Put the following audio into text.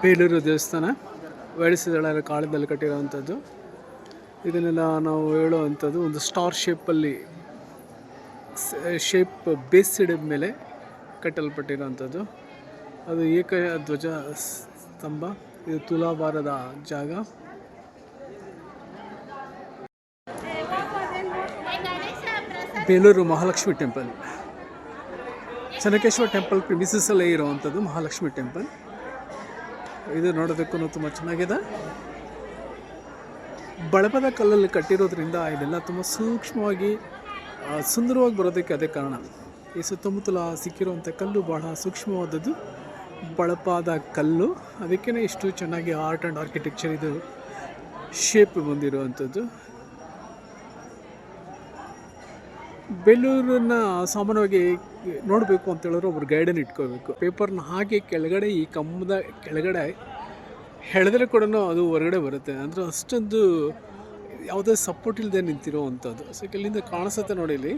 ಬೇಲೂರು ದೇವಸ್ಥಾನ ಹೊಯ್ಸಳರ ಕಾಲದಲ್ಲಿ ಕಟ್ಟಿರುವಂಥದ್ದು. ಇದನ್ನೆಲ್ಲ ನಾವು ಹೇಳುವಂಥದ್ದು ಒಂದು ಸ್ಟಾರ್ ಶೇಪಲ್ಲಿ ಬೇಸ್ಡ್ ಮೇಲೆ ಕಟ್ಟಲ್ಪಟ್ಟಿರುವಂಥದ್ದು. ಅದು ಏಕಧ್ವಜ ಸ್ತಂಭ. ಇದು ತುಲಾಭಾರದ ಜಾಗ. ಬೇಲೂರು ಮಹಾಲಕ್ಷ್ಮಿ ಟೆಂಪಲ್, ಚೆನ್ನಕೇಶ್ವರ ಟೆಂಪಲ್ ಪ್ರಿಮಿಸಸ್ಸಲ್ಲೇ ಇರುವಂಥದ್ದು ಮಹಾಲಕ್ಷ್ಮಿ ಟೆಂಪಲ್. ಇದು ನೋಡೋದಕ್ಕೂ ತುಂಬ ಚೆನ್ನಾಗಿದೆ. ಬಳಪದ ಕಲ್ಲಲ್ಲಿ ಕಟ್ಟಿರೋದ್ರಿಂದ ಇದೆಲ್ಲ ತುಂಬ ಸೂಕ್ಷ್ಮವಾಗಿ ಸುಂದರವಾಗಿ ಬರೋದಕ್ಕೆ ಅದೇ ಕಾರಣ. ಈ ಸುತ್ತಮುತ್ತಲ ಸಿಕ್ಕಿರುವಂಥ ಕಲ್ಲು ಬಹಳ ಸೂಕ್ಷ್ಮವಾದದ್ದು, ಬಳಪಾದ ಕಲ್ಲು. ಅದಕ್ಕೇ ಇಷ್ಟು ಚೆನ್ನಾಗಿ ಆರ್ಟ್ ಆ್ಯಂಡ್ ಆರ್ಕಿಟೆಕ್ಚರ್ ಇದು ಶೇಪ್ ಬಂದಿರುವಂಥದ್ದು. ಬೇಲೂರನ್ನ ಸಾಮಾನ್ಯವಾಗಿ ನೋಡಬೇಕು ಅಂತ ಹೇಳಿದ್ರೆ ಒಬ್ರು ಗೈಡನ್ನು ಇಟ್ಕೋಬೇಕು. ಪೇಪರ್ನ ಹಾಗೆ ಕೆಳಗಡೆ ಈ ಕಂಬದ ಕೆಳಗಡೆ ಎಳೆದ್ರೆ ಕೂಡ ಅದು ಹೊರಗಡೆ ಬರುತ್ತೆ. ಅಂದರೆ ಅಷ್ಟೊಂದು ಯಾವುದೇ ಸಪೋರ್ಟ್ ಇಲ್ಲದೆ ನಿಂತಿರೋ ಅಂಥದ್ದು. ಸೊ ಇಲ್ಲಿಂದ ಕಾಣಿಸುತ್ತೆ ನೋಡಿ ಇಲ್ಲಿ.